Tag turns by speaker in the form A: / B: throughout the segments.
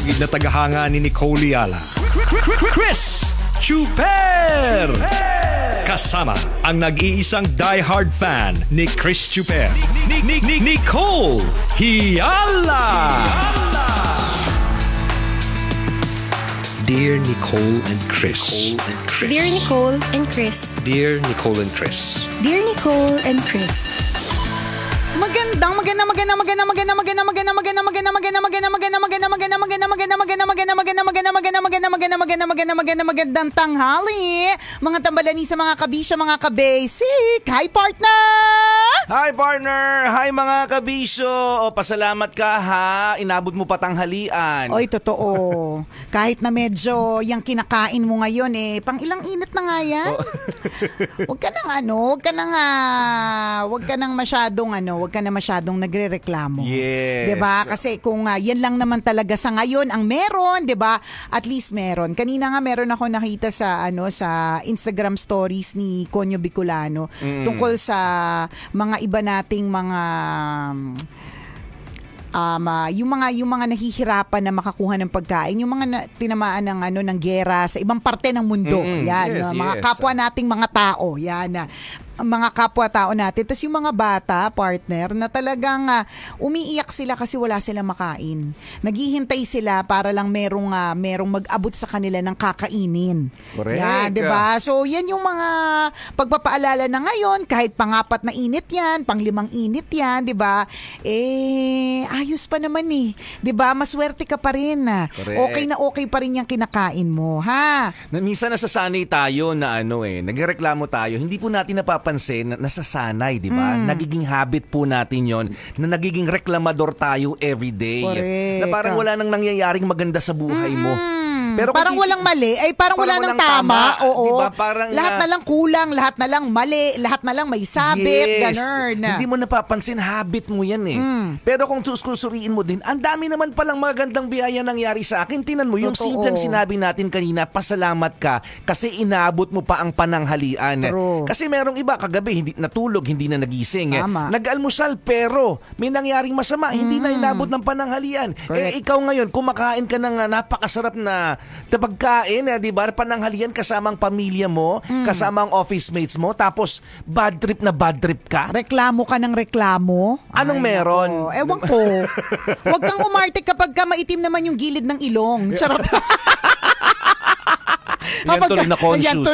A: na tagahanga ni Nicole Yala. Chris Chuper! Kasama ang nag-iisang diehard fan ni Chris Chuper, Nicole Yala! Dear Nicole and Chris.
B: Dear Nicole and Chris.
A: Dear Nicole and Chris.
B: Dear Nicole and Chris.
C: Magandang tanghali, mga tambalani sa mga kabisya, mga kabasic. Hi, partner!
D: Hi, partner! Hi, mga kabisyo! O, pasalamat ka, ha? Inabot mo pa tanghalian.
C: Oy, totoo. Kahit na medyo yung kinakain mo ngayon, pang ilang init na nga yan. Huwag ka nang masyadong nagrereklamo.
D: Yes.
C: 'Di ba? Kasi kung yan lang naman talaga sa ngayon ang meron, 'di ba? At least meron. Kanina nga meron ako nakita sa sa Instagram stories ni Conyo Bicolano tungkol sa mga iba nating mga yung mga nahihirapan na makakuha ng pagkain, yung mga tinamaan ng giyera sa ibang parte ng mundo. Yan, mga kapwa nating mga tao. Yan. Mga kapwa-tao natin. Tapos yung mga bata, partner, na talagang umiiyak sila kasi wala silang makain. Naghihintay sila para lang merong mag-abot sa kanila ng kakainin.
D: Correct.
C: Yan, diba? So, yan yung mga pagpapaalala na ngayon, kahit pang-4 na init yan, pang-5 init yan, diba? Ayos pa naman diba? Maswerte ka pa rin. Okay na okay pa rin yung kinakain mo, ha?
D: Minsan nasasanay tayo na nagreklamo tayo, hindi po natin napapansin na nasasanay, di ba? Nagiging habit po natin yon na nagiging reklamador tayo everyday.
C: Correct.
D: Na parang wala nang nangyayaring maganda sa buhay mo. Pero
C: parang walang mali, parang wala nang tama. Oo.
D: Diba? Parang
C: lahat na lang kulang, lahat na lang mali, lahat na lang may sabit, ganun.
D: Hindi mo napapansin, habit mo yan Pero kung susuriin mo din, ang dami naman palang magandang biyaya nangyari sa akin. Tinan mo, yung simpleng sinabi natin kanina, pasalamat ka kasi inabot mo pa ang pananghalian.
C: True.
D: Kasi merong iba, kagabi, hindi natulog, hindi na nagising.
C: Tama.
D: Nag-almusal, pero may nangyaring masama, hindi na inabot ng pananghalian.
C: Correct.
D: Ikaw ngayon, kumakain ka ng napakasarap na pagkain, di ba? Pananghalian kasama ang pamilya mo, kasama ang office mates mo, tapos bad trip ka.
C: Reklamo ka ng reklamo.
D: Anong meron?
C: Ewan ko. Huwag kang umarte kapag ka maitim naman yung gilid ng ilong. Charot.
D: Yan tuloy na conscious.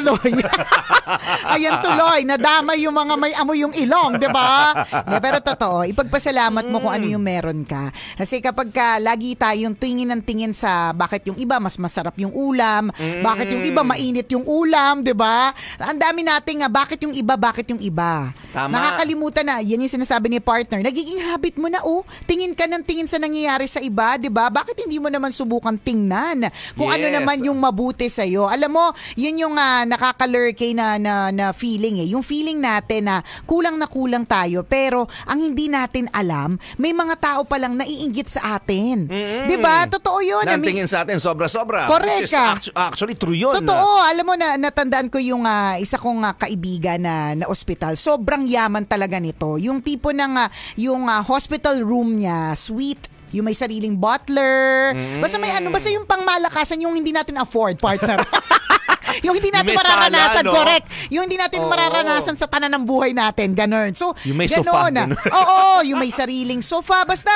C: Ayan tuloy. Nadama yung mga may amoy yung ilong, di ba? Pero totoo, ipagpasalamat mo kung ano yung meron ka. Kasi kapag lagi tayong tingin ng tingin sa bakit yung iba mas masarap yung ulam, bakit yung iba mainit yung ulam, di ba? Ang dami nating bakit yung iba.
D: Tama.
C: Nakakalimutan na, yan yung sinasabi ni partner. Nagiging habit mo na, tingin ka ng tingin sa nangyayari sa iba, di ba? Bakit hindi mo naman subukan tingnan kung ano naman yung mabuti sa'yo? Alam mo, yun yung nakakalurkay na feeling Yung feeling natin na kulang tayo, pero ang hindi natin alam, may mga tao palang naiinggit sa atin. Diba? Totoo yun.
D: Nantingin sa atin, sobra-sobra.
C: Correct ka.
D: Actually, true yun.
C: Totoo. Alam mo, natandaan ko yung isa kong kaibigan na ospital. Sobrang yaman talaga nito. Yung tipo ng yung hospital room niya, suite, yung may sariling butler. Basta yung pangmalakasan yung hindi natin afford, partner. Yung hindi natin mararanasan, correct. Yung hindi natin mararanasan sa tanan ng buhay natin, ganun. So,
D: yung may sofa.
C: Oo, yung may sariling sofa. Basta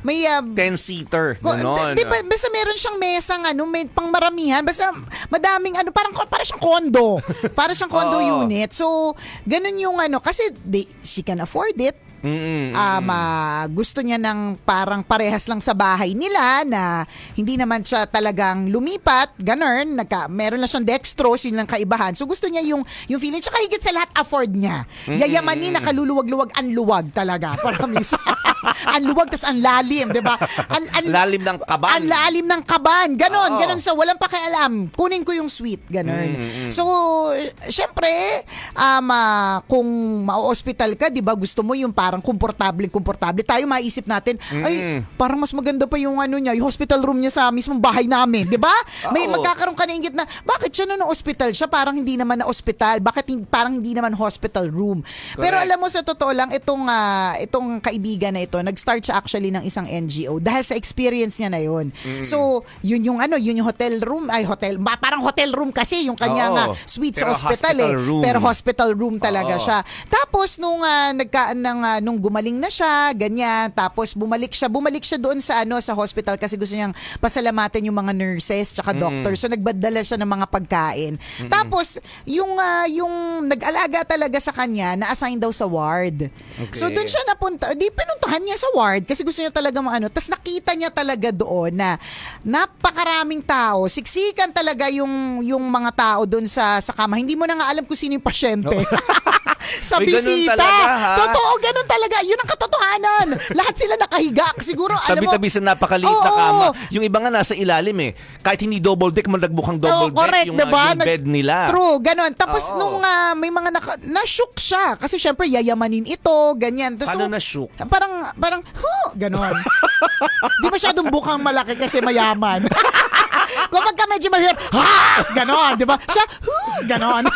C: may
D: 10-seater. Ganon.
C: Basta meron siyang mesang may pangmaramihan. Basta madaming para siyang condo. Para siyang condo unit. So, ganun yung kasi she can afford it. Gusto niya ng parang parehas lang sa bahay nila na hindi naman siya talagang lumipat, ganun, meron na siyang dextrose, yun lang kaibahan. So gusto niya yung feeling, tsaka higit sa lahat afford niya. Yayamanin, nakaluluwag-luwag, ang luwag talaga. Parang minsan, ang luwag, tas ang lalim, di ba?
D: Lalim ng kaban.
C: Ang lalim ng kaban, ganun, ganun. So walang pakialam, kunin ko yung sweet, ganun. So, syempre, kung ma-hospital ka, di ba, gusto mo yung parang komportable. Tayo maisip natin, ay, parang mas maganda pa yung niya, yung hospital room niya sa mismong bahay namin, di ba? May magkakaroon ka na inggit na, bakit siya na hospital siya? Parang hindi naman na hospital. Bakit parang hindi naman hospital room? Correct. Pero alam mo, sa totoo lang, itong kaibigan na ito, to, nag-start siya actually ng isang NGO dahil sa experience niya na yun. So, yun yung hotel room, parang hotel room kasi yung kanya nga suite sa hospital pero hospital room talaga siya. Tapos nung gumaling na siya, ganyan, tapos bumalik siya doon sa sa hospital kasi gusto niyang pasalamatan yung mga nurses tsaka doctors. So nagbadala siya ng mga pagkain. Tapos yung nag-alaga talaga sa kanya, na-assign daw sa ward. Okay. So doon siya napunta, pinuntahan niya sa ward kasi gusto niya talaga tapos nakita niya talaga doon na napakaraming tao, siksikan talaga yung mga tao doon sa kama. Hindi mo na nga alam kung sino yung pasyente. Sa bisita. Totoo, ganun talaga. Yun ang katotohanan. Lahat sila nakahiga. Siguro, alam mo.
D: Tabi-tabi sa napakaliit na kama. Yung iba nga nasa ilalim Kahit hindi double deck, malagbukang double deck yung bed nila.
C: True, ganun. Tapos nung may mga na-shook siya. Kasi syempre, yayamanin ito, ganyan. Tapos,
D: ano na-shook?
C: Parang, ganun. Di masyadong bukang malaki kasi mayaman. Kapag ka medyo mahirap, ganon, di ba? Siya, ganon.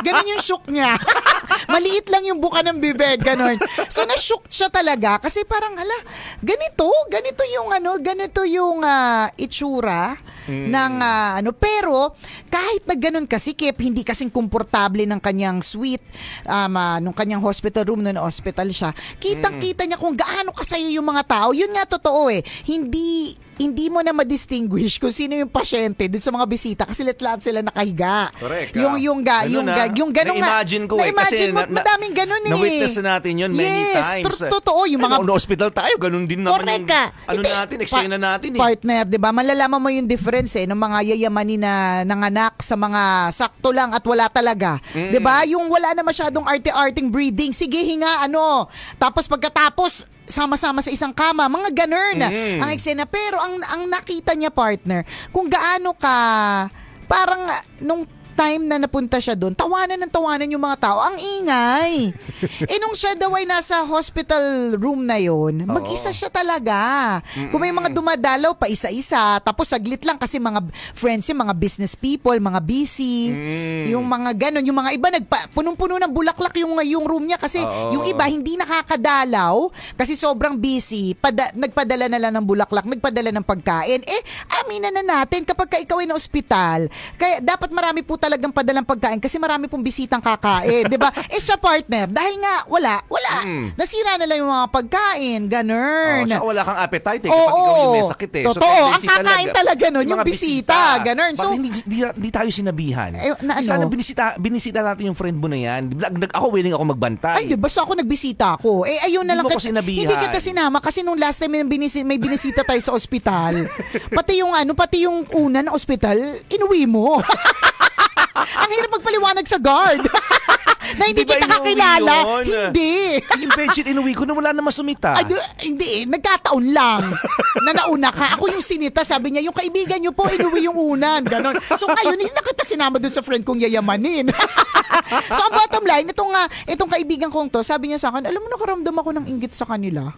C: Ganon yung shook niya. Maliit lang yung buka ng bibig, ganon. So, na-shook siya talaga kasi parang, ganito yung itsura ng pero kahit na ganun kasikip, hindi kasing komportable ng kanyang suite, nung kanyang hospital room na hospital siya. Kitang-kita niya kung gaano kasayo yung mga tao. Yun nga totoo hindi mo na ma-distinguish kung sino yung pasyente dun sa mga bisita kasi lahat sila nakahiga.
D: Correct.
C: Yung ganun nga.
D: Na-imagine ko
C: kasi madaming ganun
D: na-witness na natin yun many times.
C: Totoo. Yung mga
D: hospital tayo, ganun din naman yung eksena natin
C: partner, di ba? Malalaman mo yung difference ng mga yayamanin na nanganak sa mga sakto lang at wala talaga. Di ba? Yung wala na masyadong arte-arting breeding. Sige, hinga, Tapos pagkatapos, sama-sama sa isang kama, mga ganun ang eksena. Pero ang nakita niya, partner, kung gaano ka, parang nung time na napunta siya doon, tawanan yung mga tao. Ang ingay. Nung siya daw ay nasa hospital room na yon, mag-isa siya talaga. Kung may mga dumadalaw, pa isa-isa. Tapos saglit lang kasi mga friends yung mga business people, mga busy. Yung mga ganon. Yung mga iba, punong-puno ng bulaklak yung room niya kasi yung iba hindi nakakadalaw kasi sobrang busy. Nagpadala na lang ng bulaklak, nagpadala ng pagkain. Aminin na natin kapag ikaw ay na ospital, kaya dapat marami po talagang padalang pagkain kasi marami pong bisitang kakain, 'di ba? Siya, partner, dahil nga wala. Nasira na lang yung mga pagkain, ganun.
D: Wala kang appetite kapag ikaw yung may sakit
C: Totoo, ang kakain talaga nun, yung bisita, ganun. So,
D: hindi tayo sinabihan. Sana binisita natin yung friend mo na yan. Ako willing ako magbantay.
C: Basta ako nagbisita ako. Ayun na lang. Hindi kita sinama kasi nung last time may binisita tayo sa ospital. Pati yung una na ospital, inuwi mo. Ang hirap magpaliwanag sa guard. Na hindi kita kakilala. Hindi.
D: Yung bedsheet inuwi ko na wala na masumita.
C: Hindi, nagkataon lang na nauna ka. Ako yung sinita, sabi niya, yung kaibigan niyo po, inuwi yung unan. Ganon. So ngayon, hindi na kita sinama dun sa friend kong yayamanin. So ang bottom line, itong kaibigan kong to, sabi niya sa akin, alam mo, nakaramdam ako ng inggit sa kanila.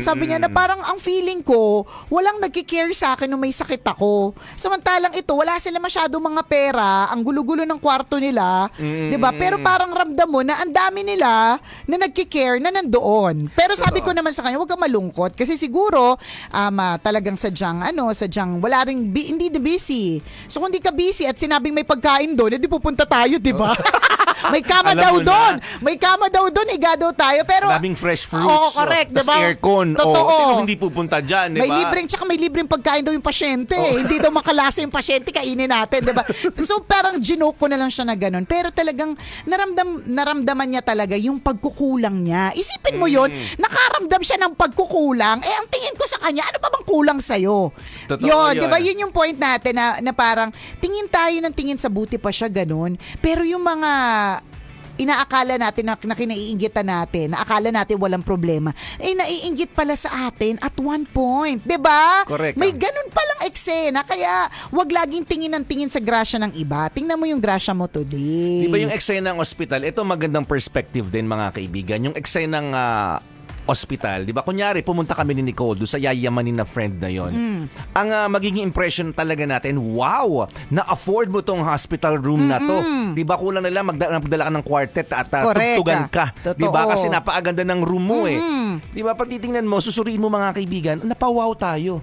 C: Sabi niya na parang ang feeling ko, walang nagkikare sa akin nung may sakit ako. Samantalang ito, wala sila masyadong mga pera, ang gulo-gulo ng kwarto nila, 'di ba? Pero parang ramdam mo na ang dami nila na nagki-care na nandoon. Pero sabi ko naman sa kanya, huwag kang malungkot kasi siguro talagang sadyang wala ring hindi na busy. So kung di ka busy at sinabing may pagkain doon, edi pupunta tayo, 'di ba? May kama daw doon. May kama daw doon, higa daw tayo. Pero
D: daming fresh fruits.
C: Correct, 'di ba?
D: Aircon.
C: Totoo.
D: Sino hindi pupunta diyan, 'di ba?
C: May libreng pagkain daw yung pasyente. Hindi daw makalasa yung pasyente, kainin natin, 'di ba? So parang ginoke ko na lang siya na ganun. Pero talagang naramdaman niya talaga yung pagkukulang niya. Isipin mo yun, nakaramdam siya ng pagkukulang. Ang tingin ko sa kanya, ano pa bang kulang sa'yo? Yun, di ba? Yun yung point natin na parang tingin tayo ng tingin sa buti pa siya ganun. Pero yung mga inaakala natin na kinaiinggitan natin, akala natin walang problema, naiinggit pala sa atin at one point, 'di ba?
D: Correct.
C: May ganun palang eksena, kaya wag laging tingin sa grasya ng iba. Tingnan mo yung grasya mo today.
D: 'Di ba yung eksena ng ospital? Ito magandang perspective din, mga kaibigan. Yung eksena ng ospital, di ba? Kunyari, pumunta kami ni Nicole doon sa yayamanin na friend na yon. Ang magiging impression talaga natin, wow, na-afford mo tong hospital room na to. Di ba? Kulang na lang magdala ka ng quartet at tugtugan ka. Di ba? Kasi napakaganda ng room mo eh. Di ba? Pag titingnan mo, susuriin mo mga kaibigan, napawaw tayo.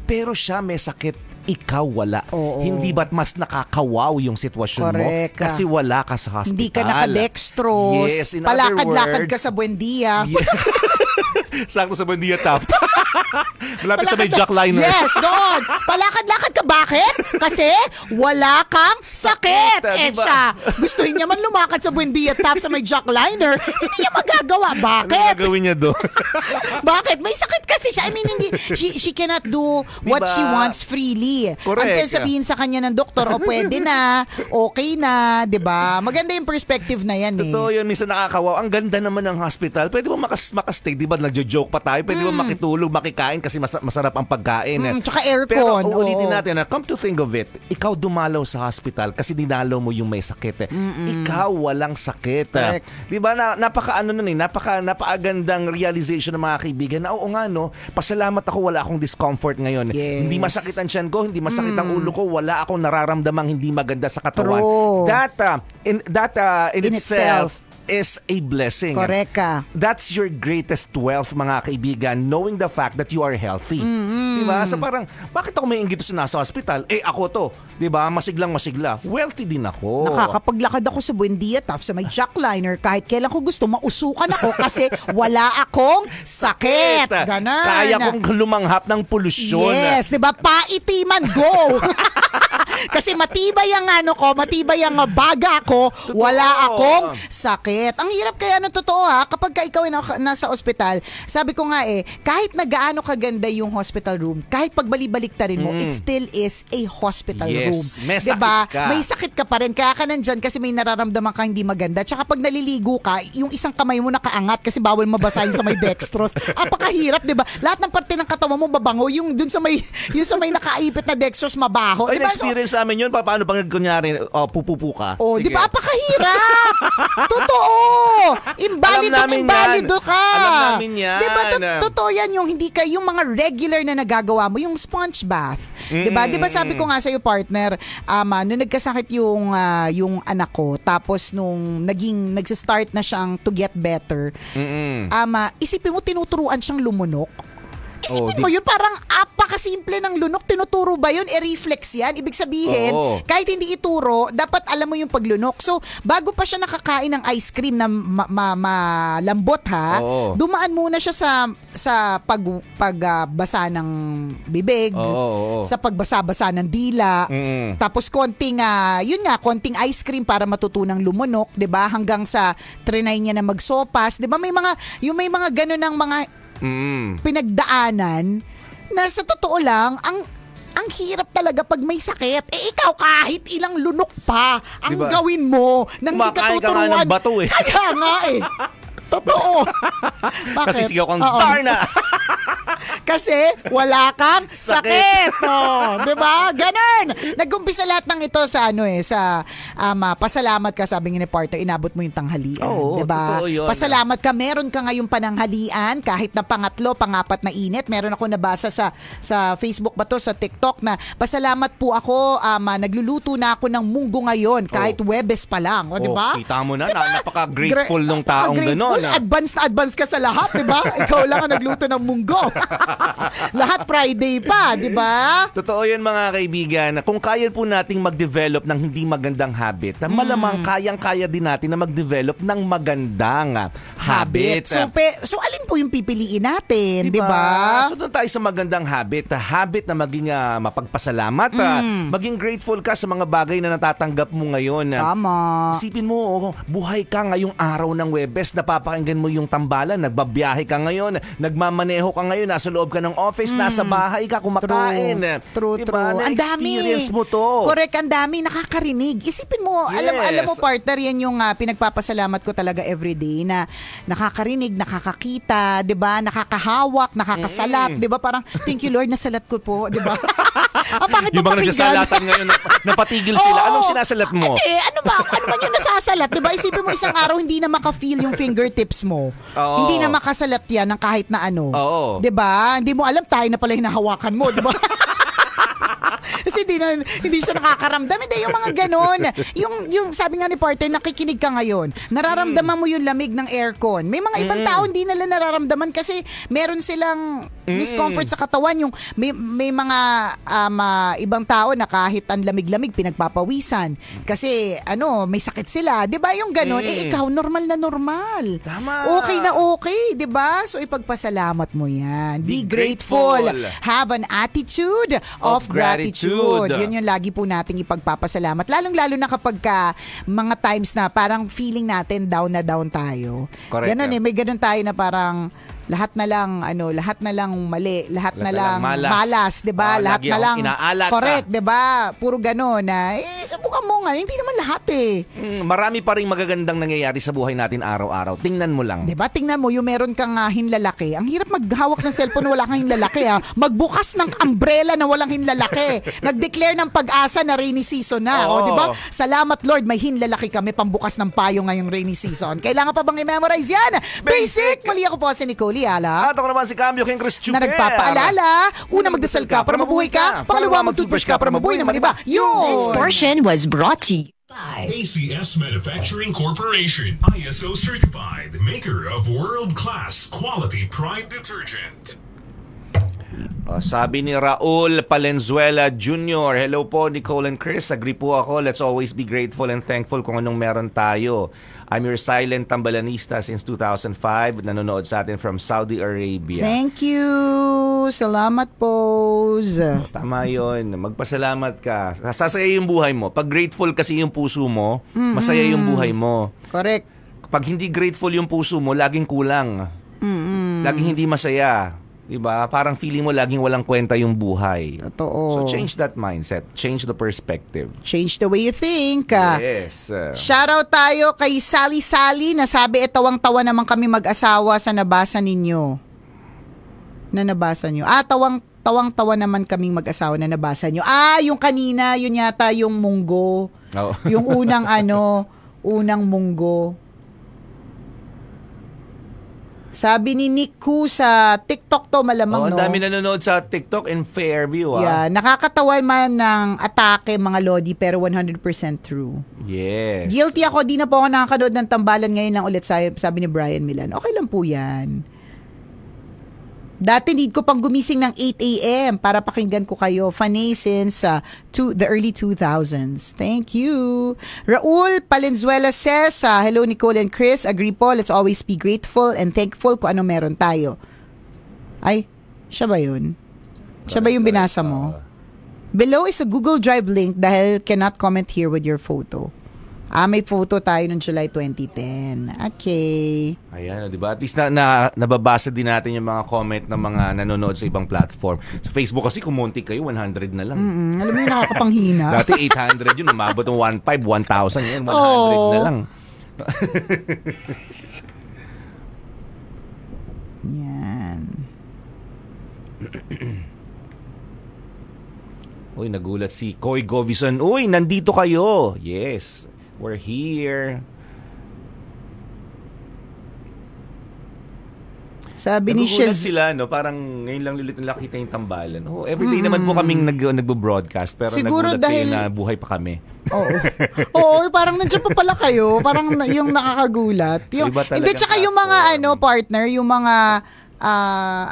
D: Pero siya may sakit. Ikaw wala.
C: Oo.
D: Hindi ba't mas nakakawaw yung sitwasyon mo? Kasi wala ka sa hospital.
C: Hindi ka nakadextrose.
D: Yes, in
C: palakad-lakad
D: other
C: ka sa Buendia.
D: Yes. Sakto sa Buendia Taft. Malapit sa may jackliner.
C: Yes, doon. Palakad-lakad ka. Bakit? Kasi wala kang sakit.
D: Diba?
C: Siya, gustuhin niya man lumakad sa Buendia Taft sa may jackliner. Hindi niya magagawa. Bakit?
D: Ano gagawin niya doon?
C: Bakit? May sakit kasi siya. I mean, hindi, she cannot do what she wants freely.
D: Correct.
C: Until sabihin sa kanya ng doktor, o pwede na, okay na, 'di ba? Maganda yung perspective na yan.
D: Totoo yun, minsan nakakawaw. Ang ganda naman ng hospital. Pwede ba makastay, di ba? Nagjo-joke pa tayo. Pwede ba makitulog, makikain kasi masarap ang pagkain.
C: Tsaka aircon.
D: Pero uulitin natin, come to think of it, ikaw dumalaw sa hospital kasi dinalaw mo yung may sakit. Ikaw walang sakit. Di ba? Napakaano nun napakagandang realization ng mga kaibigan na oo nga no, pasalamat ako wala akong discomfort ngayon.
C: Yes.
D: Hindi masakit ang tiyan ko, hindi masakit ang ulo ko, wala akong nararamdamang hindi maganda sa katawan.
C: True.
D: That in itself is a blessing.
C: Correct ka.
D: That's your greatest wealth, mga kaibigan, knowing the fact that you are healthy. Diba? So parang, bakit ako may inggit sa nasa hospital? Ako to. Diba? Masiglang-masigla. Wealthy din ako.
C: Nakakapaglakad ako sa Buendia Taft sa may jackliner kahit kailan ko gusto, mausukan ako kasi wala akong sakit. Ganon.
D: Kaya kong lumanghap ng polusyon.
C: Yes, diba? Paitiman, go! Kasi matibay ang matibay ang baga ko, wala akong sakit. Ang hirap kaya totoo kapag ikaw ay nasa ospital, sabi ko nga kahit na gaano kaganda yung hospital room, kahit pagbalik-balik ta rin mo, it still is a hospital room.
D: May
C: diba?
D: sakit ka.
C: May sakit ka pa rin, kaya ka nandyan kasi may nararamdaman ka hindi maganda. Tsaka pag naliligo ka, yung isang kamay mo nakaangat kasi bawal mabasahin sa may dextrose. Apakahirap, diba? Lahat ng parte ng katawan mo babango, yung dun sa may nakaipit na dextrose mabaho.
D: Diba? Experience namin yun, paano pag kunyari, pupupu ka?
C: Di ba? Apakahirap! Totoo! Imbalido ka!
D: Alam namin yan.
C: Diba? Totoo yan yung mga regular na nagagawa mo, yung sponge bath. Diba? Diba sabi ko nga sa'yo, partner, nung nagkasakit yung anak ko, tapos nung nagsistart na siyang to get better, isipin mo, tinuturuan siyang lumunok. Isipin mo yun, parang apakasimple ng lunok. Tinuturo ba yun? Reflex yan. Ibig sabihin, kahit hindi ituro, dapat alam mo yung paglunok. So, bago pa siya nakakain ng ice cream na malambot dumaan muna siya sa pagbasa ng bibig, sa pagbasa-basa ng dila, tapos konting ice cream para matutunang lumunok, 'di ba? Hanggang sa trinay niya na magsopas, 'di ba? May mga ganun ng mga pinagdaanan na sa totoo lang, ang hirap talaga pag may sakit. Ikaw kahit ilang lunok pa ang gawin mo nang hindi ka tuturuan.
D: Kumakain ka nga ng bato
C: Kaya nga Totoo. Bakit?
D: Kasi sigaw kang Darna.
C: Kasi wala kang sakit. Diba? Ganun. Nag-umpisa lahat ng ito sa pasalamat ka, sabi ni partner, inabot mo yung tanghalian. Diba? Pasalamat ka, meron ka ngayong pananghalian, kahit na pangatlo, pangapat na init. Meron ako nabasa sa Facebook ba to, sa TikTok na, pasalamat po ako, nagluluto na ako ng munggo ngayon, kahit Webes pa lang. Diba?
D: Kita mo na, diba? Napaka-grateful ng taong gano'n.
C: Advance ka sa lahat, diba? Ikaw lang ang nagluto ng munggo. Lahat Friday pa, diba?
D: Totoo yun, mga kaibigan. Kung kaya po nating mag-develop ng hindi magandang habit, malamang kayang-kaya din natin na mag-develop ng magandang habit.
C: So alin po yung pipiliin natin, diba?
D: So doon tayo sa magandang habit. Habit na maging mapagpasalamat. Maging grateful ka sa mga bagay na natatanggap mo ngayon.
C: Tama.
D: Isipin mo, buhay ka ngayong araw ng Webes, napapakinggan mo yung tambalan, nagbabiyahe ka ngayon, nagmamaneho ka ngayon, nasa loob loob ka ng office, nasa bahay ka, kumakain.
C: True.
D: Diba?
C: Ang dami.
D: Na-experience mo to.
C: Correct, ang dami. Nakakarinig. Isipin mo,
D: Yes.
C: alam mo partner, yan yung pinagpapasalamat ko talaga everyday na nakakarinig, nakakakita, 'di ba? Nakakahawak, nakakasalat, 'di ba? Parang thank you Lord, nasalat ko po, 'di ba? Ang pangit
D: Yung mga
C: mapakinggan.
D: nagsasalatan ngayon, napatigil sila.
C: Oo.
D: Anong sinasalat mo?
C: Ano ba? Ano man yung nasasalat? Diba? Isipin mo isang araw hindi na maka-feel yung fingertips mo.
D: Oo.
C: Hindi na makasalat yan ng kahit na ano.
D: Oo.
C: Diba? Hindi mo alam tayo na pala hinahawakan mo. Diba? Kasi hindi siya nakakaramdam. Hindi, yung mga ganon. Yung sabi nga ni partner, nakikinig ka ngayon. Nararamdaman mo yung lamig ng aircon. May mga ibang tao hindi nila nararamdaman kasi meron silang discomfort sa katawan. Yung may mga ibang tao na kahit ang lamig-lamig pinagpapawisan. Kasi may sakit sila. 'Di ba yung ganon? Ikaw normal na normal.
D: Tama.
C: Okay na okay, 'di ba? So ipagpasalamat mo 'yan. Be grateful. Have an attitude of gratitude. Yun yung lagi po nating ipagpapasalamat. Lalong-lalo na kapag mga times na parang feeling natin down na down tayo.
D: Correct.
C: Ganun may ganun tayo na parang lahat na lang mali, lahat na lang malas, 'di ba? Lahat na lang correct, 'di ba? Puro gano'n na subukan mo nga, hindi naman lahat
D: Marami pa ring magagandang nangyayari sa buhay natin araw-araw. Tingnan mo lang.
C: 'Di ba? Tingnan mo yung meron kang hinlalaki. Ang hirap maghawak ng cellphone na wala kang hinlalaki Magbukas ng umbrella na walang hinlalaki. Nag-declare ng pag-asa na rainy season na.
D: Oo.
C: 'Di ba? Salamat Lord, may hinlalaki kami pambukas ng payo ngayong rainy season. Kailangan pa bang i-memorize 'yan? Basic. Mali ako po si Nicole Yala.
D: At ako naman si Cambio King Chris Chuper.
C: Na nagpapaalala, una magdasal ka para mabuhay ka, pangalawa mag-toothbrush ka para mabuhay naman iba.
E: This
C: Yun!
E: portion was brought to you by
F: ACS Manufacturing Corporation, ISO certified, maker of world-class quality Pride detergent.
D: Sabi ni Raul Palenzuela Jr., hello po Nicole and Chris, agree po ako, let's always be grateful and thankful kung anong meron tayo. I'm your silent tambalanista since 2005, nanonood sa atin from Saudi Arabia.
C: Thank you! Salamat po!
D: Tama yun, magpasalamat ka. Sasaya yung buhay mo. Pag grateful kasi yung puso mo, masaya yung buhay mo.
C: Correct.
D: Pag hindi grateful yung puso mo, laging kulang. Laging hindi masaya. Diba? Parang feeling mo laging walang kwenta yung buhay.
C: Totoo.
D: So change that mindset. Change the perspective.
C: Change the way you think.
D: Yes.
C: Shoutout tayo kay Sally na sabi, tawang-tawa naman kami mag-asawa sa nabasa ninyo. Na nabasa nyo. Tawang-tawa naman kaming mag-asawa na nabasa nyo. Yung kanina, yun yata yung munggo.
D: Oh.
C: Yung unang munggo. Sabi ni Nick Ku sa TikTok to malamang
D: Ang dami nanonood sa TikTok in Fairview.
C: Yeah, nakakatawa man ng atake mga lodi pero 100% true.
D: Yes.
C: Guilty ako, di na po ako nakakanood ng tambalan ngayon lang ulit sabi ni Brian Milan. Okay lang po yan. Dati need ko pang gumising ng 8 a.m. para pakinggan ko kayo. Fanay since the early 2000s. Thank you. Raul Palenzuela says, hello Nicole and Chris. Agree po, let's always be grateful and thankful kung ano meron tayo. Ay, siya ba yun? Siya ba yung binasa mo? Below is a Google Drive link dahil cannot comment here with your photo. May photo tayo noong July 2010. Okay.
D: Ayan, di ba? At least nababasa din natin yung mga comment ng mga nanonood sa ibang platform. Sa Facebook kasi kumonti kayo, 100 na lang.
C: Alam mo yung nakakapanghina.
D: Dati 800 yun, umabot ng 1,500, 1,000 yan, 100 na lang.
C: Yan.
D: Uy, nagulat si Koy Govison. Uy, nandito kayo. Yes. We're here.
C: Sabi ni
D: Nagugulat
C: Shiz,
D: sila, no? Parang ngayon lang ulit nakita yung tambalan. Everyday naman po kaming nagbo-broadcast, pero
C: Siguro
D: nagulat
C: dahil-
D: kayo na buhay pa kami.
C: Oo, parang nandiyan pa pala kayo. Parang yung nakakagulat. Yung,
D: Iba talagang
C: hindi, tsaka yung mga
D: platform.
C: partner, yung mga,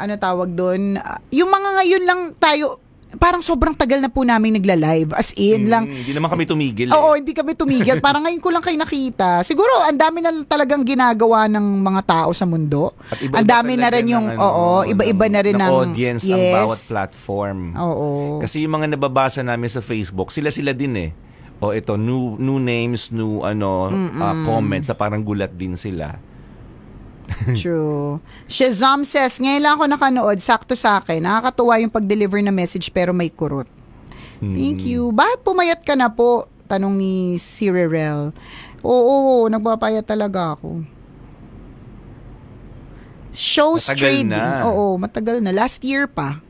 C: ano tawag doon, yung mga ngayon lang tayo, parang sobrang tagal na po namin nagla-live. As in lang.
D: Hindi naman kami tumigil.
C: Oo, hindi kami tumigil. Parang ngayon ko lang kayo nakita. Siguro, ang dami na talagang ginagawa ng mga tao sa mundo.
D: At iba-iba
C: Ang dami na
D: talaga
C: rin yung, iba-iba na rin ng
D: audience ang bawat platform.
C: Oo.
D: Kasi yung mga nababasa namin sa Facebook, sila din eh. O ito, new names, new comments, na parang gulat din sila.
C: True. Shazam says, ngayon lang ako nakanood, sakto sa akin. Nakakatuwa yung pag-deliver na message pero may kurot. Thank you. Bakit pumayat ka na po? Tanong ni Cyril. Oo, nagpapayat talaga ako. Shows
D: Matagal
C: trading.
D: na.
C: Oo, matagal na. Last year pa.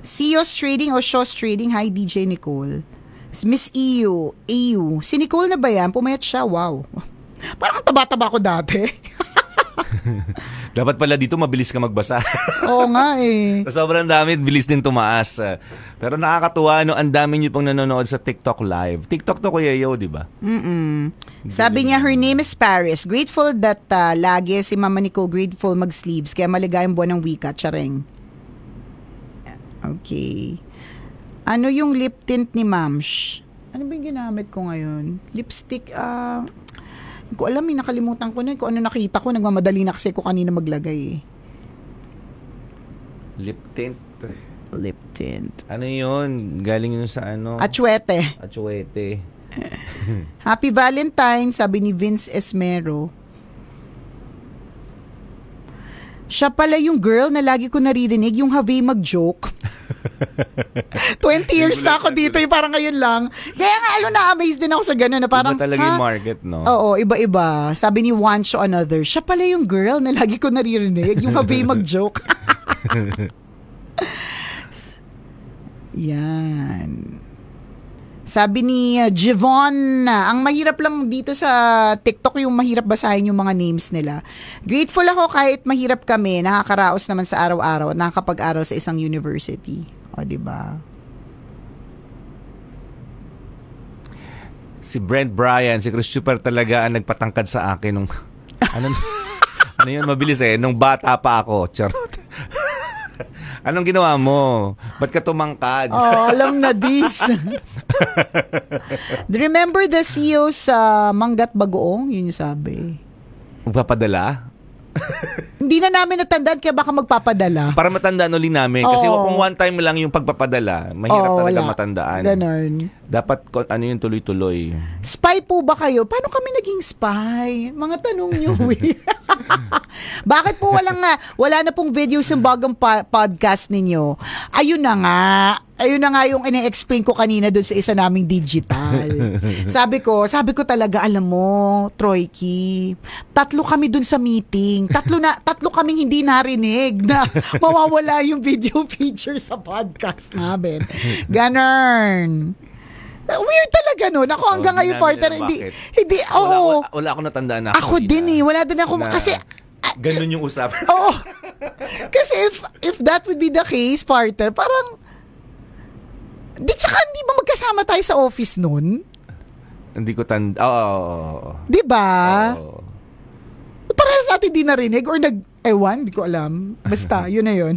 C: CEO's Trading o Show's Trading. Hi, DJ Nicole. Miss EU. Si Nicole na ba yan? Pumayat siya. Wow. Parang taba-taba ko dati.
D: Dapat pala dito mabilis ka magbasa.
C: Oo nga eh.
D: Sobrang dami, bilis din tumaas. Pero nakakatuwa, no, ang dami niyo pong nanonood sa TikTok live. TikTok to Kuya Yo, di ba?
C: Sabi niya, her name is Paris. Grateful that lagi si Mama Nicole grateful mag-sleeves. Kaya maligayang buwan ng wika. Charing. Okay. Ano yung lip tint ni Mamsh? Ano ba yung ginamit ko ngayon? Lipstick, hindi ko alam, nakalimutan ko na kung ano nakita ko. Nagmamadali na kasi ko kanina maglagay eh.
D: Lip tint.
C: Lip tint.
D: Ano yun? Galing yun sa ano?
C: Atsuete.
D: Atsuete.
C: Happy Valentine, sabi ni Vince Esmero. Siya pala yung girl na lagi ko naririnig, yung have mag-joke. 20 years na ako dito, yung parang ngayon lang. Kaya nga, na-amaze din ako sa gano'n na parang,
D: iba talaga yung market, no?
C: Oo, iba-iba. Sabi ni one show another, siya pala yung girl na lagi ko naririnig, yung have mag-joke. Yan. Sabi ni Jivon, ang mahirap lang dito sa TikTok yung mahirap basahin yung mga names nila. Grateful ako kahit mahirap kami, nakakaraos naman sa araw-araw at nakakapag-aral sa isang university. O, diba?
D: Si Brent Bryan, si Christopher talaga ang nagpatangkad sa akin nung ano yun, mabilis eh, nung bata pa ako. Charot. Anong ginawa mo? Ba't ka tumangkad?
C: Oh, alam na this. Remember the CEO sa Manggat Bagoong? Yun yung sabi.
D: Magpapadala?
C: Hindi na namin natandaan kaya baka magpapadala.
D: Para matandaan ulit namin. Kasi kung one time lang yung pagpapadala, mahirap talaga
C: wala.
D: matandaan.
C: Ganon.
D: Dapat ano yung tuloy-tuloy.
C: Spy po ba kayo? Paano kami naging spy? Mga tanong nyo. Bakit po wala na pong videos yung bagong podcast ninyo? Ayun na nga yung ine-explain ko kanina doon sa isa naming digital. Sabi ko talaga, alam mo, Troyki, 3 kami doon sa meeting. 3 kaming hindi narinig na mawawala yung video feature sa podcast namin. Ganon. Weird talaga no. Ako hanggang ngayon partner hindi
D: wala ako natandaan na
C: ako din eh. Wala din ako kasi
D: ganun yung usapan.
C: Oo. Kasi if that would be the case, partner, parang hindi ba magkasama tayo sa office noon?
D: Hindi ko tanda. Oo.
C: Di ba? Parehas natin di narinig or ewan, di ko alam. Basta, yun na yun.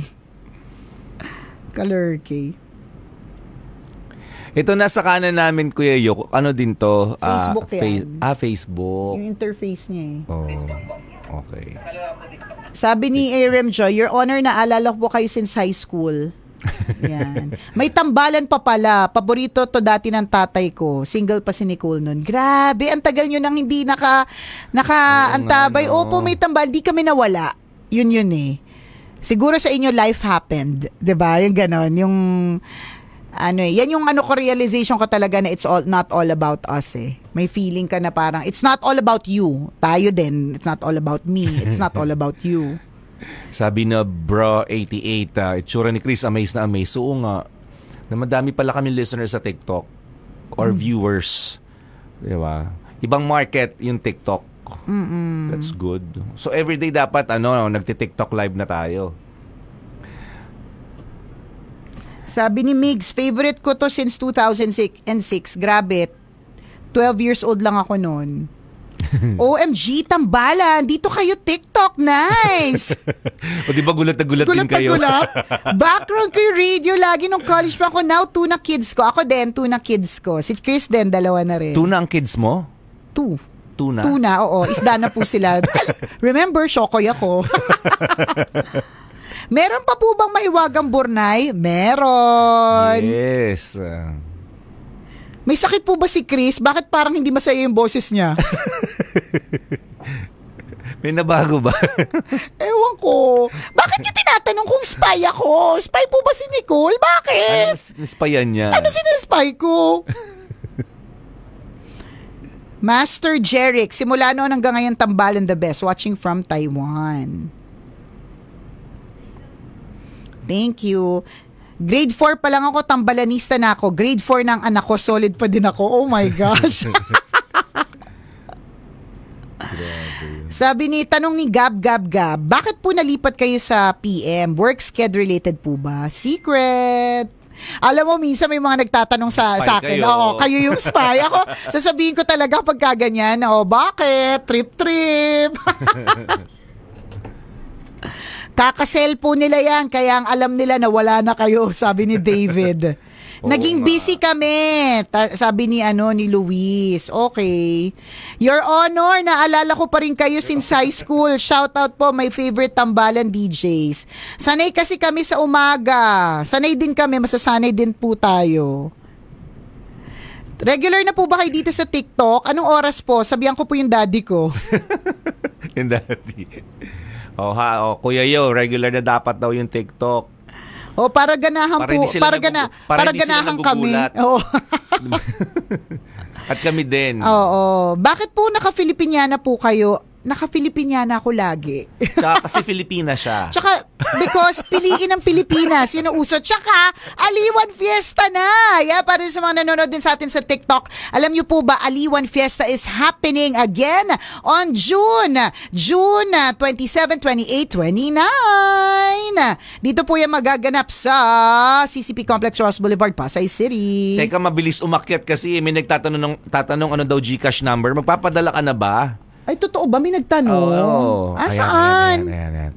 C: Kalurkey.
D: Ito nasa kanan namin, Kuya Yo. Ano din to?
C: Facebook yan.
D: Facebook.
C: Yung interface niya eh.
D: Oh, okay.
C: Sabi ni A.R.M. Joy, Your Honor, naalala ko po kayo since high school. Yan. May tambalan pa pala. Paborito to dati ng tatay ko. Single pa si Nicole nun. Grabe, ang tagal nyo nang hindi naka-antabay. Opo, may tambal. Di kami nawala. Yun eh. Siguro sa inyo, life happened. Diba? Yung ganon. Yung yan yung realization ko talaga na it's not all about us eh. May feeling ka na parang it's not all about you. Tayo din. It's not all about me. It's not all about you.
D: Sabi na Bro 88, itsura ni Chris, amazed na amazed. Oo nga, na madami pala kami listeners sa TikTok or viewers. Diba? Ibang market yung TikTok. That's good. So everyday dapat nagti-TikTok live na tayo.
C: Sabi ni Migs, favorite ko to since 2006. Grabe, 12 years old lang ako noon. OMG, tambalan. Dito kayo TikTok. Nice.
D: O di ba gulat na gulat din kayo?
C: Background ko yung radio lagi nung college pa ako. Now, 2 na kids ko. Ako din, 2 na kids ko. Si Chris din, 2 na rin.
D: 2 na ang kids mo?
C: 2.
D: 2 na?
C: 2 na, oo. Isda na po sila. Remember, shokoy ako. Meron pa po bang mahiwagang Burnay? Meron.
D: Yes.
C: May sakit po ba si Chris? Bakit parang hindi masaya yung boses niya?
D: May nabago ba?
C: Ewan ko. Bakit niyo tinatanong kung spy ako? Spy po ba si Nicole? Bakit?
D: Ano naspayan niya?
C: Ano sinaspy ko? Master Jeric, simula noon hanggang ngayon tambalan the best. Watching from Taiwan. Thank you. Grade 4 pa lang ako, tambalanista na ako. Grade 4 ng anak ko, solid pa din ako. Oh my gosh. Sabi tanong ni Gab, bakit po nalipat kayo sa PM? Work schedule related po ba? Secret. Alam mo, minsan may mga nagtatanong sa akin,
D: kayo.
C: kayo yung spy. Ako, sasabihin ko talaga pag kaganyan, bakit? Trip. Kaka-cellphone nila yan, kaya ang alam nila na wala na kayo, sabi ni David. Naging busy kami, sabi ni Luis. Okay. Your Honor, naalala ko pa rin kayo since high school. Shout out po, my favorite tambalan DJs. Sanay kasi kami sa umaga. Sanay din kami, masasanay din po tayo. Regular na po ba kayo dito sa TikTok? Anong oras po? Sabihan ko po yung daddy ko.
D: Yung daddy. Kuya Yo, regular na dapat daw yung TikTok.
C: Para ganahan po. Para ganahan kami. Oo.
D: At kami din.
C: Oo. Bakit po naka-Filipiniana po kayo? Naka-Filipiniana ako lagi.
D: Tsaka kasi Filipina siya.
C: Tsaka because piliin ang Pilipinas. Yun ang uso. Tsaka Aliwan Fiesta na. Yeah, para sa mga nanonood din sa atin sa TikTok. Alam niyo po ba, Aliwan Fiesta is happening again on June 27, 28, 29. Dito po yung magaganap sa CCP Complex Ross Boulevard, Pasay City.
D: Teka, mabilis umakyat kasi may tatanong ano daw GCash number. Magpapadala ka na ba?
C: Ay, totoo ba? May nagtanong? Saan?
D: Ayan.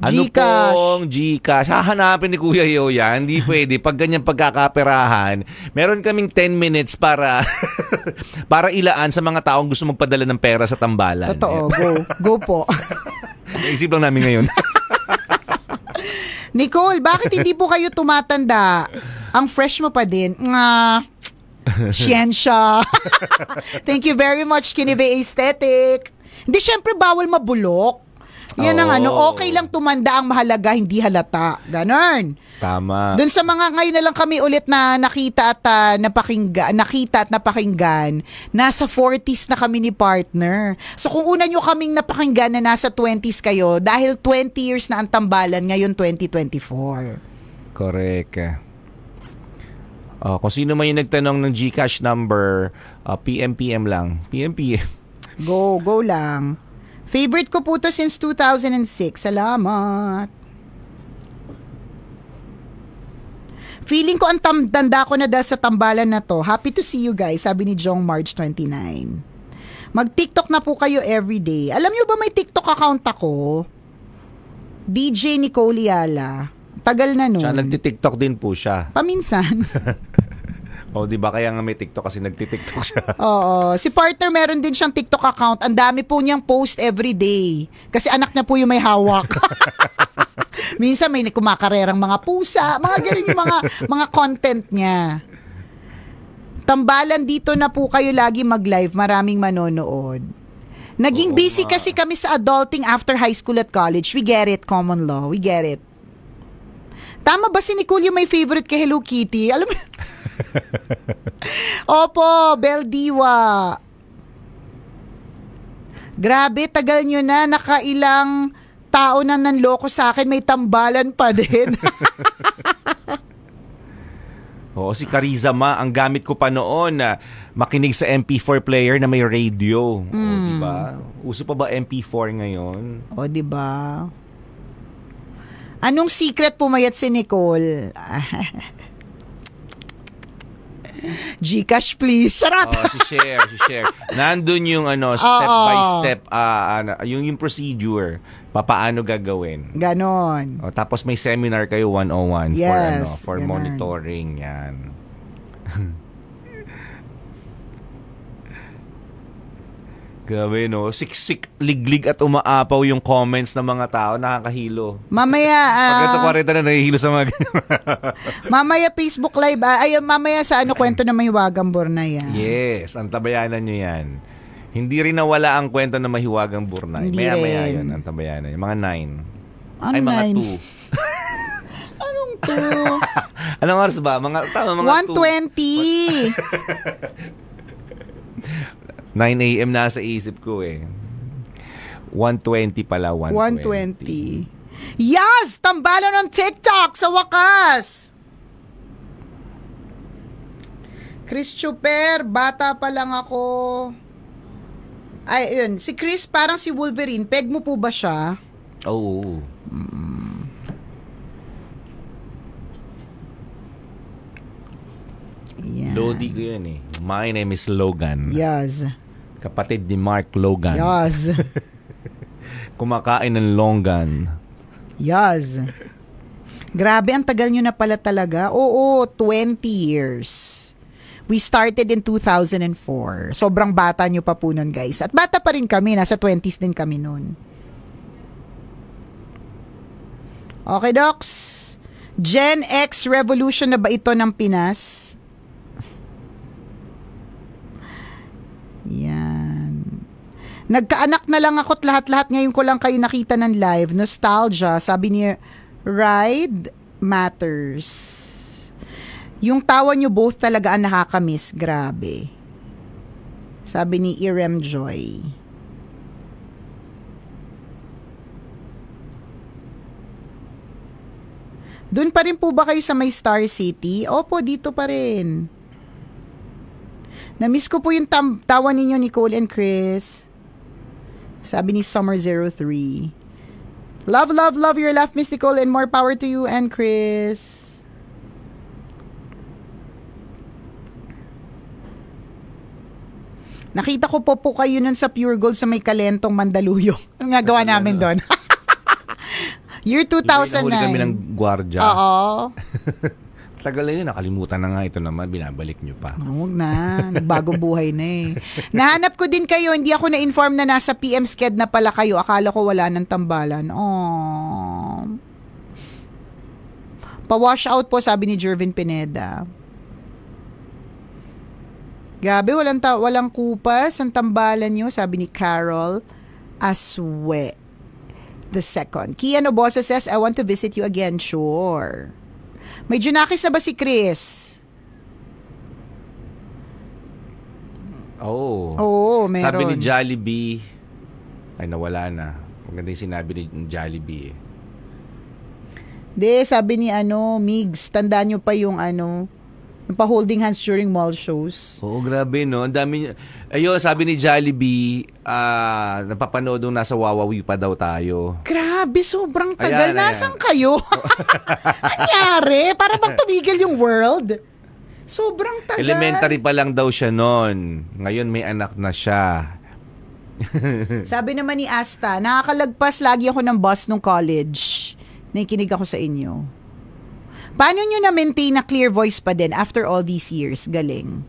C: GCash.
D: Ano pong GCash? Hahanapin ni Kuya Yo yan. Hindi pwede. Pag ganyan pagkakaperahan, meron kaming 10 minutes para para ilaan sa mga taong gusto magpadala ng pera sa tambalan.
C: Totoo. Go po.
D: Naisip lang namin ngayon.
C: Nicole, bakit hindi po kayo tumatanda? Ang fresh mo pa din. Siyensya. Thank you very much, Kinibe Aesthetic. Hindi, syempre bawal mabulok. Yan ang okay lang tumanda, ang mahalaga, hindi halata. Ganon.
D: Tama.
C: Doon sa mga, ngayon na lang kami ulit na nakita at napakinggan, nasa 40s na kami ni partner. So kung una nyo kaming napakinggan na nasa 20s kayo, dahil 20 years na ang tambalan, ngayon 2024.
D: Correct. Kung sino man yung nagtanong ng GCash number, PM lang. PM.
C: Go lang. Favorite ko po to since 2006. Salamat. Feeling ko ang tanda ko na dahil sa tambalan na to. Happy to see you guys, sabi ni Jong March 29. Mag-TikTok na po kayo everyday. Alam nyo ba may TikTok account ako? DJ Nicole Yala. Tagal na nun.
D: Siya nagti-TikTok din po siya.
C: Paminsan.
D: Di ba kaya nga may TikTok kasi nagti-TikTok siya.
C: Oo. Si partner meron din siyang TikTok account. Ang dami po niyang post every day. Kasi anak niya po yung may hawak. Minsan may kumakarerang mga pusa. Mga ganun yung mga content niya. Tambalan dito na po kayo lagi mag-live. Maraming manonood. Naging busy kasi kami sa adulting after high school at college. We get it, common law. We get it. Tama ba si Nicole yung may favorite kay Hello Kitty? Alam mo? Opo, Beldiwa. Grabe, tagal nyo na. Nakailang tao na nanloko sa akin. May tambalan pa din.
D: Si Cariza ang gamit ko pa noon na makinig sa MP4 player na may radio. Diba? Uso pa ba MP4 ngayon?
C: Diba? Anong secret pumayat si Nicole? GCash please. Charot.
D: Si share. Nandun yung step by step yung procedure. Paano gagawin.
C: Ganon.
D: Tapos may seminar kayo 101 for
C: ganon.
D: monitoring yan. Grabe, no? Siksik, liglig at umaapaw yung comments ng mga tao. Nakakahilo.
C: Mamaya,
D: pag ito 40 na nahihilo sa mga
C: mamaya Facebook Live, mamaya sa kwento na may Wagang Bornay yan.
D: Yes, antabayanan nyo yan. Hindi rin nawala ang kwento ng Mahiwagang Burnay.
C: Hindi
D: Maya-maya
C: rin.
D: yun, ang tambayanan. Yung mga 9.
C: Ano
D: Ay, mga
C: 9?
D: 2.
C: Anong 2?
D: Anong oras ba? Mga
C: 1:20.
D: 9 a.m. nasa isip ko eh. 1:20 pala,
C: 1:20. Yes! Tambalan ng TikTok sa wakas! Chris Chuper, bata pa lang ako. Ay, yun. Si Chris parang si Wolverine. Peg mo po ba siya?
D: Oo.
C: Yan.
D: Lodi ko yun eh. My name is Logan.
C: Yes.
D: Kapatid ni Mark Logan.
C: Yes.
D: Kumakain ng longgan.
C: Yes. Grabe, ang tagal nyo na pala talaga. Oo, 20 years. We started in 2004. Sobrang bata nyo pa po nun, guys. At bata pa rin kami. Nasa 20s din kami nun. Okay, Docs. Gen X revolution na ba ito ng Pinas? Yan. Nagkaanak na lang ako't lahat-lahat. Ngayon ko lang kayo nakita ng live. Nostalgia. Sabi ni Ride Matters. Yung tawa nyo both talaga ang nakakamiss. Grabe. Sabi ni Irem Joy. Doon pa rin po ba kayo sa may Star City? Opo, dito pa rin. Namiss ko po yung tawa ninyo, Nicole and Chris. Sabi ni Summer03. Love, love, love your laugh, Miss Nicole, and more power to you and Chris. Nakita ko po kayo nun sa Pure Gold sa may Kalentong, Mandaluyong. Anong nga gawa namin doon? Year 2009.
D: Nahuli kami ng gwardya.
C: Oo.
D: Tagal na yun, nakalimutan na nga. Ito naman, binabalik nyo pa.
C: Huwag na. Nagbagong buhay na eh. Nahanap ko din kayo. Hindi ako na-inform na nasa PM Sked na pala kayo. Akala ko wala ng tambalan. Oh. Pa-wash out po, sabi ni Jervin Pineda. Grabe, walang kupas ang tambalan nyo, sabi ni Carol Aswe the second. Kian Obosa says, I want to visit you again. Sure. May Junakis na ba si Chris? Oo, meron.
D: Sabi ni Jollibee, ay nawala na. Maganda yung sinabi ni Jollibee eh.
C: Sabi ni Migs, tandaan nyo pa yung yung pa-holding hands during mall shows.
D: Oo, grabe no. Ang dami. Ayun, sabi ni Jollibee, napapanood nung nasa Wawawi pa daw tayo.
C: Grabe, sobrang tagal.
D: Ayan.
C: Nasaan kayo? Anyari? Para bang tumigil yung world? Sobrang tagal.
D: Elementary pa lang daw siya noon. Ngayon may anak na siya.
C: Sabi naman ni Asta, nakakalagpas lagi ako ng bus nung college. Nakikinig ako sa inyo. Paano nyo na-maintain na clear voice pa din after all these years? Galing.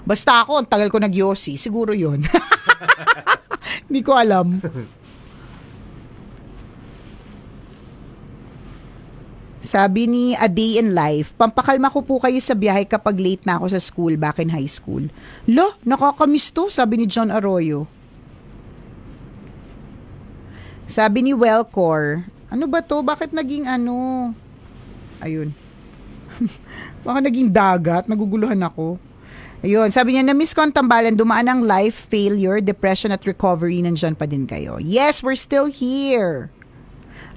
C: Basta ako, ang tagal ko nag-Yossi. Siguro yun. Hindi ko alam. Sabi ni A Day in Life, pampakalma ko po kayo sa biyahe kapag late na ako sa school back in high school. Lo, nakakamiss to, sabi ni John Arroyo. Sabi ni Wellcore, ano ba to? Bakit naging Ayun. Baka naging dagat, naguguluhan ako. Ayun, sabi niya, na-miss ko ang tambalan, dumaan ang life, failure, depression at recovery, nandyan pa din kayo. Yes, we're still here.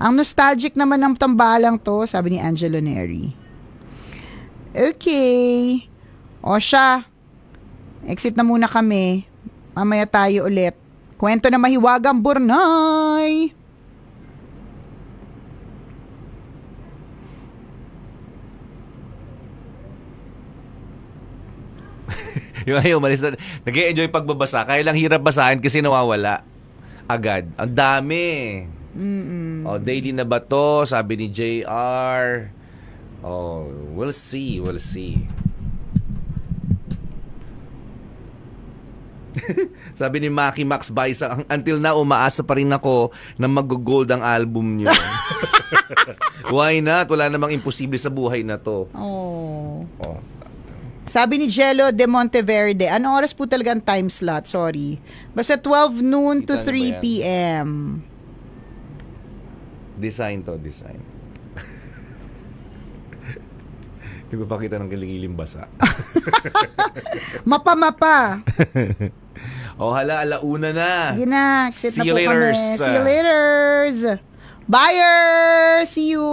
C: Ang nostalgic naman ng tambalang to, sabi ni Angelo Neri. Okay. O siya, exit na muna kami. Mamaya tayo ulit. Kwento na Mahiwagang Burnay.
D: Yung ayaw, malis na. Nag-e-enjoy pagbabasa. Kaya lang hirap basahin kasi nawawala. Agad. Ang dami. O, daily na ba to? Sabi ni JR. Oh, we'll see. We'll see. Sabi ni Maki Max Baisa, until now, umaasa pa rin ako na mag-gold ang album niyo. Why not? Wala namang imposible sa buhay na to.
C: Oh. Sabi ni Jello de Monteverde, anong oras po talaga ang time slot? Sorry. Basta 12 noon to
D: Kita na ba
C: 3
D: yan?
C: p.m.
D: Design to, design. Ipapakita ng kiling-iling basa.
C: Mapa-mapa.
D: O hala, alauna na.
C: Sige na. Exit
D: See
C: na
D: you
C: po kami.
D: laters.
C: See you laters. Bye! See you!